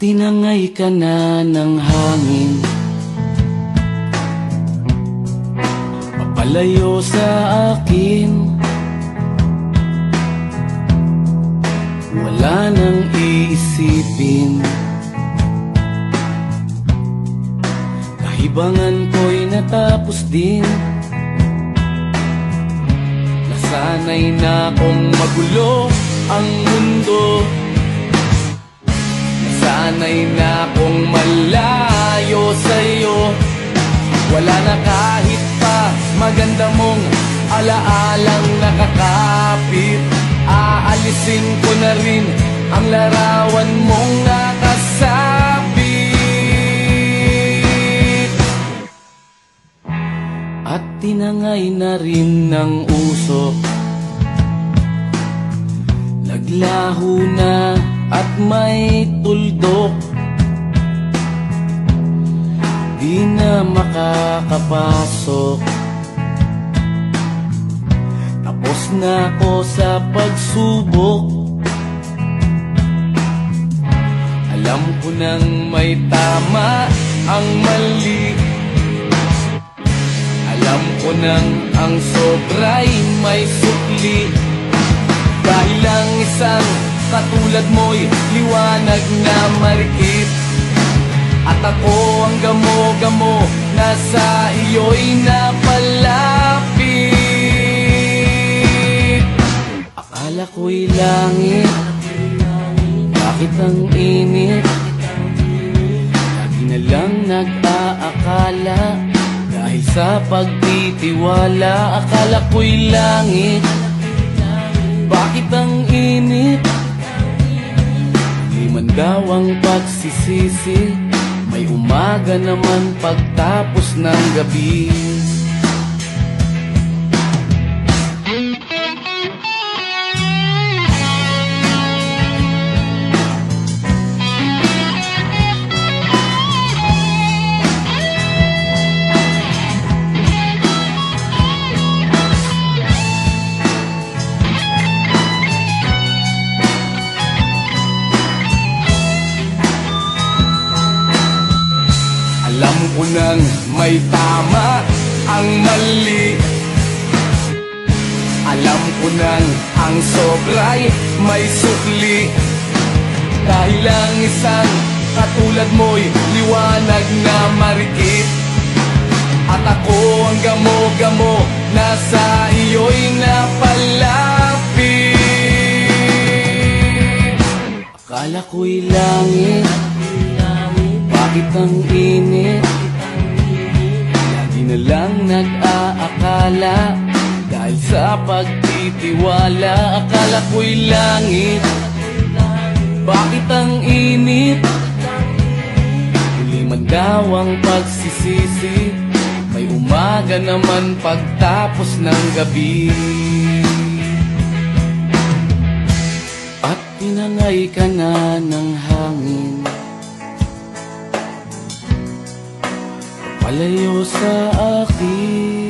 tinangay ka na ng hangin, papalayo sa akin. Wala nang iisipin, kahibangan ko'y natapos din. Nasanay na kong magulo ang mundo, nasanay na kong malayo sa'yo. Wala na kahit pa maganda mong alaalang nakakapit. Aalisin ko na rin ang larawan mong nakasabit. At tinangay na rin ng usok, naglaho na at may tuldok. Di na makakapasok, tapos na ako sa pagsubok. Alam ko nang may tama ang mali, alam ko nang ang sobra'y may sukli. Dahil lang isang katulad mo'y liwanag na marikit, at ako ang gamo-gamo na sa iyo'y napalapit. Akala ko'y langit, bakit ang init? Lagi na lang nag-aakala, dahil sa pagtitiwala. Akala ko'y langit, bakit ang init? Di man daw ang pagsisisi, may umaga naman pagtapos ng gabi. Alam ko nang may tama ang mali, alam ko nang ang sobra'y may sukli. Dahil lang isang katulad mo'y liwanag na marikit, at ako ang gamo-gamo na sa iyo'y napalapit. Akala ko'y langit, bakit ang init? Lagi na lang nag-aakala, dahil sa pagtitiwala. Akala ko'y langit, bakit ang init? Huli man daw ang pagsisisi, may umaga naman pagtapos ng gabi. At tinangay ka na ng hangin, palayo sa akin.